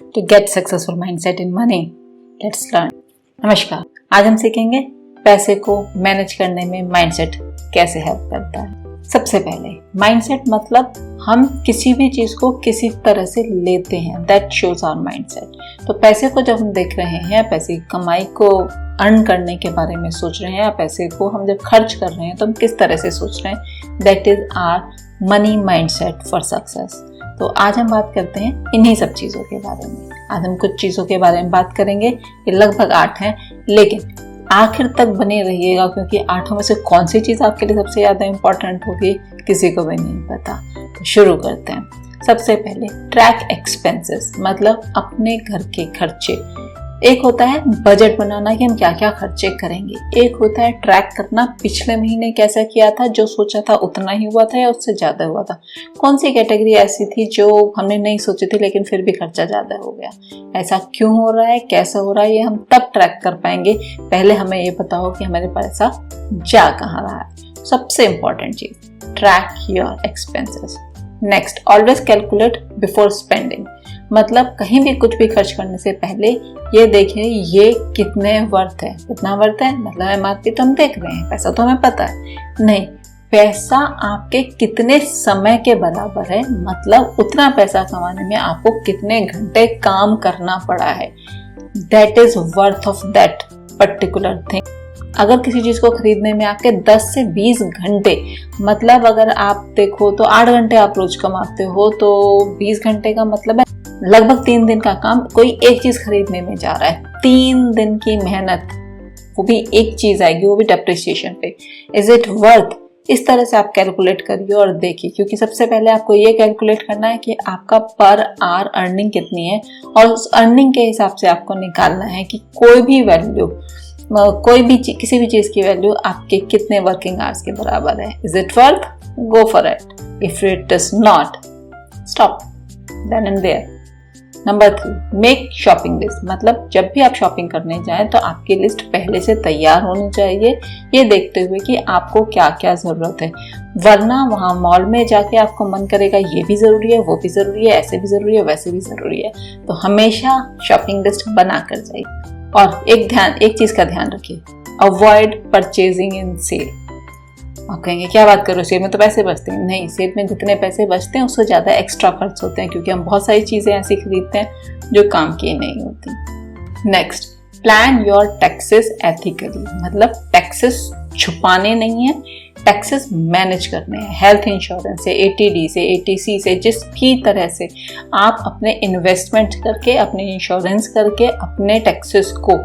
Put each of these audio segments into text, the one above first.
to get successful mindset in money. Let's learn. नमस्कार, आज हम सीखेंगे पैसे को मैनेज करने में माइंडसेट कैसे हेल्प करता है। सबसे पहले माइंडसेट मतलब हम किसी भी चीज को किसी तरह से लेते हैं, दैट शोज आवर माइंडसेट। तो पैसे को जब हम देख रहे हैं, पैसे की कमाई को अर्न करने के बारे में सोच रहे हैं, या पैसे को हम जब खर्च कर रहे हैं तो हम किस तरह से सोच रहे हैं, that is our money mindset for success. तो आज हम बात करते हैं इन्हीं सब चीज़ों के बारे में। आज हम कुछ चीज़ों के बारे में बात करेंगे, ये लगभग 8 हैं, लेकिन आखिर तक बने रहिएगा क्योंकि 8 में से कौन सी चीज़ आपके लिए सबसे ज़्यादा इम्पोर्टेंट होगी किसी को भी नहीं पता। तो शुरू करते हैं। सबसे पहले ट्रैक एक्सपेंसेस, मतलब अपने घर के खर्चे। एक होता है बजट बनाना कि हम क्या क्या खर्चे करेंगे, एक होता है ट्रैक करना पिछले महीने कैसा किया था, जो सोचा था उतना ही हुआ था या उससे ज़्यादा हुआ था, कौन सी कैटेगरी ऐसी थी जो हमने नहीं सोची थी लेकिन फिर भी खर्चा ज़्यादा हो गया, ऐसा क्यों हो रहा है, कैसा हो रहा है, ये हम तब ट्रैक कर पाएंगे पहले हमें ये पता हो कि हमारे पैसा जा कहाँ रहा है। सबसे important cheese, track your expenses. Next, always calculate before spending, मतलब कहीं भी कुछ भी खर्च करने से पहले ये देखें ये कितने वर्थ है। कितना वर्थ है मतलब एमआरपी तो हम देख रहे हैं, पैसा तो हमें पता है, नहीं पैसा आपके कितने समय के बराबर है, मतलब उतना पैसा कमाने में आपको कितने घंटे काम करना पड़ा है, that is worth of that particular thing. अगर किसी चीज को खरीदने में आपके 10 से 20 घंटे, मतलब अगर आप देखो तो 8 घंटे आप रोज कमाते हो, तो 20 घंटे का मतलब है लगभग 3 दिन का काम कोई एक चीज खरीदने में जा रहा है। 3 दिन की मेहनत, वो भी एक चीज आएगी, वो भी डेप्रिसिएशन पे। Is it worth? इस तरह से आप कैलकुलेट करिए और देखिए, क्योंकि सबसे पहले आपको ये कैलकुलेट करना है कि आपका पर आवर अर्निंग कितनी है, और उस अर्निंग के हिसाब से आपको निकालना है कि कोई भी वैल्यू, कोई भी किसी भी चीज की वैल्यू आपके कितने वर्किंग आवर्स के बराबर है। Is it worth? Go for it. If it is not, stop then and there. Number 3, make shopping list, मतलब जब भी आप शॉपिंग करने जाएं तो आपकी लिस्ट पहले से तैयार होनी चाहिए, ये देखते हुए कि आपको क्या क्या जरूरत है, वरना वहां मॉल में जाके आपको मन करेगा ये भी जरूरी है, वो भी जरूरी है, ऐसे भी जरूरी है, वैसे भी जरूरी है। तो हमेशा शॉपिंग लिस्ट बना कर जाइए। और एक चीज का ध्यान रखिए, अवॉइड परचेजिंग इन सेल। आप कहेंगे क्या बात करो, सेल में तो पैसे बचते हैं। नहीं, सेल में जितने पैसे बचते हैं उससे ज्यादा एक्स्ट्रा खर्च होते हैं, क्योंकि हम बहुत सारी चीजें ऐसी खरीदते हैं जो काम की नहीं होती। Next, plan your taxes ethically, मतलब टैक्सेस छुपाने नहीं है, टैक्सेस मैनेज करने हैं। हेल्थ इंश्योरेंस से, एटीडी से, एटीसी से, जिस भी तरह से आप अपने इन्वेस्टमेंट करके, अपने इंश्योरेंस करके अपने टैक्सेस को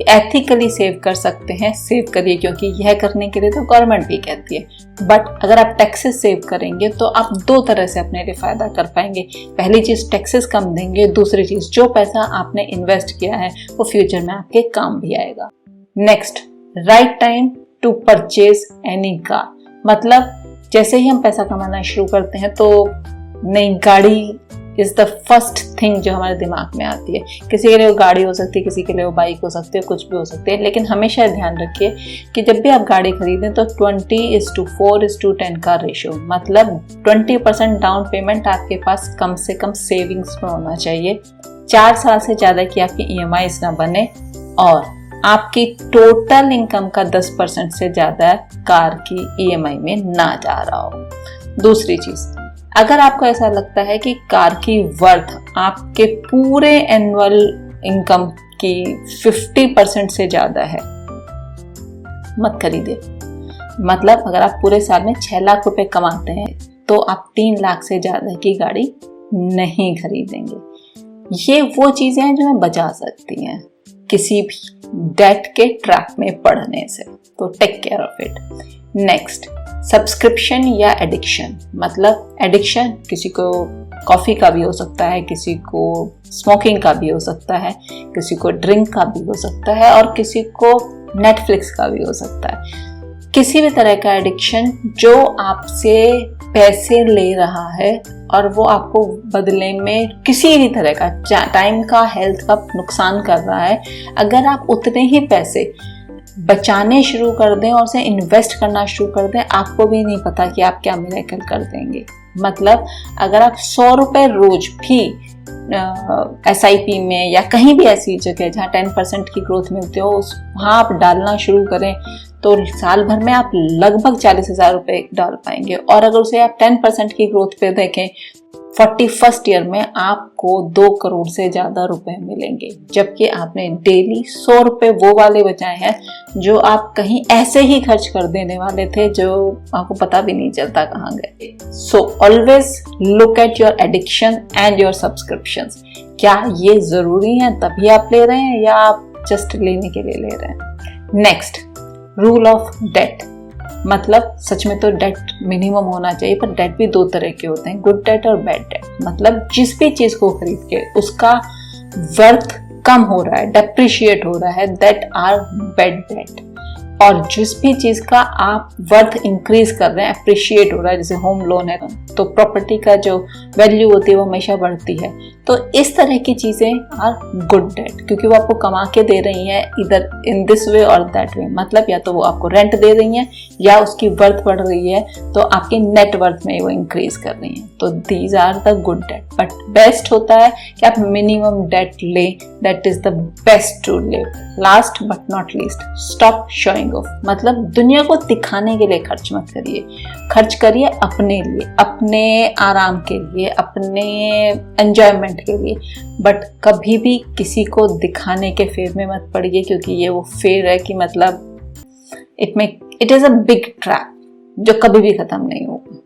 एथिकली सेव कर सकते हैं, सेव करिए, क्योंकि यह करने के लिए तो गवर्नमेंट भी कहती है। बट अगर आप टैक्सेस सेव करेंगे तो आप 2 तरह से अपने लिए फायदा कर पाएंगे। पहली चीज, टैक्सेस कम देंगे, दूसरी चीज, जो पैसा आपने इन्वेस्ट किया है वो फ्यूचर में आपके काम भी आएगा। Next, right time to purchase any car, मतलब जैसे ही हम पैसा कमाना शुरू करते हैं तो नई गाड़ी इज द फर्स्ट थिंग जो हमारे दिमाग में आती है। किसी के लिए वो गाड़ी हो सकती है, किसी के लिए वो बाइक हो सकती है, कुछ भी हो सकती है, लेकिन हमेशा ध्यान रखिए कि जब भी आप गाड़ी खरीदें तो 20:4:10 का रेशियो, मतलब 20% डाउन पेमेंट आपके पास कम से कम सेविंग्स में होना चाहिए, 4 साल से ज्यादा की आपकी EMIs ना बने, और आपकी टोटल इनकम का 10% से ज्यादा कार की EMI में ना जा रहा हो। दूसरी चीज, अगर आपको ऐसा लगता है कि कार की वर्थ आपके पूरे एनुअल इनकम की 50% से ज्यादा है, मत खरीदे। मतलब अगर आप पूरे साल में 6 लाख रुपए कमाते हैं तो आप 3 लाख से ज्यादा की गाड़ी नहीं खरीदेंगे। ये वो चीजें हैं जो हमें बचा सकती हैं किसी भी डेट के ट्रैप में पड़ने से, तो take care of it. Next, subscription या एडिक्शन, मतलब एडिक्शन किसी को कॉफी का भी हो सकता है, किसी को स्मोकिंग का भी हो सकता है, किसी को ड्रिंक का भी हो सकता है, और किसी को नेटफ्लिक्स का भी हो सकता है। किसी भी तरह का एडिक्शन जो आपसे पैसे ले रहा है और वो आपको बदले में किसी भी तरह का टाइम का, हेल्थ का नुकसान कर रहा है, अगर आप उतने ही पैसे बचाने शुरू कर दें और उसे इन्वेस्ट करना शुरू कर दें, आपको भी नहीं पता कि आप क्या मिरेकल कर देंगे। मतलब अगर आप 100 रुपए रोज भी SIP में या कहीं भी ऐसी जगह जहाँ 10% की ग्रोथ मिलती हो वहाँ आप डालना शुरू करें तो साल भर में आप लगभग 40,000 रुपये डाल पाएंगे। और अगर उसे आप 10% की ग्रोथ पे देखें 41st ईयर में आपको 2 करोड़ से ज़्यादा रुपए मिलेंगे, जबकि आपने डेली 100 रुपये वो वाले बचाए हैं जो आप कहीं ऐसे ही खर्च कर देने वाले थे जो आपको पता भी नहीं चलता कहाँ गए। So always look at your addiction and your subscriptions. क्या ये ज़रूरी है तभी आप ले रहे हैं या आप जस्ट लेने के लिए ले रहे हैं? Next, rule of debt. मतलब सच में तो डेट मिनिमम होना चाहिए, पर डेट भी 2 तरह के होते हैं, गुड डेट और बैड डेट। मतलब जिस भी चीज को खरीद के उसका वर्थ कम हो रहा है, डेप्रिशिएट हो रहा है, दैट आर बैड डेट। और जिस भी चीज का आप वर्थ इंक्रीज कर रहे हैं, अप्रिशिएट हो रहा है, जैसे होम लोन है तो प्रॉपर्टी का जो वैल्यू होती है वो हमेशा बढ़ती है, तो इस तरह की चीजें आर गुड डेट, क्योंकि वो आपको कमा के दे रही हैं इधर इन दिस वे और दैट वे। मतलब या तो वो आपको रेंट दे रही हैं या उसकी वर्थ बढ़ रही है तो आपके नेट वर्थ में वो इंक्रीज कर रही हैं, तो these are the good debt. But best होता है कि आप मिनिमम डेट लें, that is the best to live. Last but not least, stop showing off. मतलब दुनिया को दिखाने के लिए खर्च मत करिए, खर्च करिए अपने लिए, अपने आराम के लिए, अपने एंजॉयमेंट के लिए, बट कभी भी किसी को दिखाने के फेर में मत पड़िए, क्योंकि ये वो फेर है कि मतलब it is a big trap जो कभी भी खत्म नहीं होगा।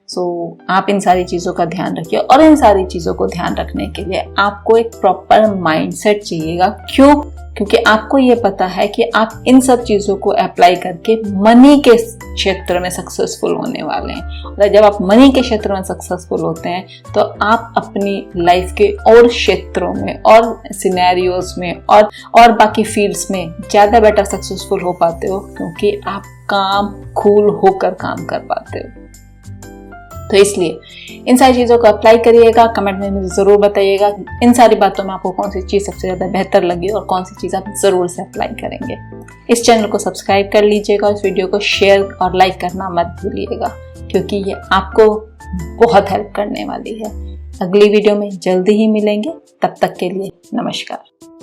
सो आप इन सारी चीज़ों का ध्यान रखिए, और इन सारी चीज़ों को ध्यान रखने के लिए आपको एक प्रॉपर माइंडसेट चाहिएगा। क्यों? क्योंकि आपको ये पता है कि आप इन सब चीज़ों को अप्लाई करके मनी के क्षेत्र में सक्सेसफुल होने वाले हैं। और जब आप मनी के क्षेत्र में सक्सेसफुल होते हैं तो आप अपनी लाइफ के और क्षेत्रों में और सिनेरियोज में और बाकी फील्ड्स में ज़्यादा बेटर सक्सेसफुल हो पाते हो, क्योंकि आप काम कूल होकर काम कर पाते हो। तो इसलिए इन सारी चीज़ों को अप्लाई करिएगा। कमेंट में मुझे ज़रूर बताइएगा इन सारी बातों में आपको कौन सी चीज़ सबसे ज़्यादा बेहतर लगी और कौन सी चीज़ आप ज़रूर से अप्लाई करेंगे। इस चैनल को सब्सक्राइब कर लीजिएगा, इस वीडियो को शेयर और लाइक करना मत भूलिएगा, क्योंकि ये आपको बहुत हेल्प करने वाली है। अगली वीडियो में जल्दी ही मिलेंगे, तब तक के लिए नमस्कार।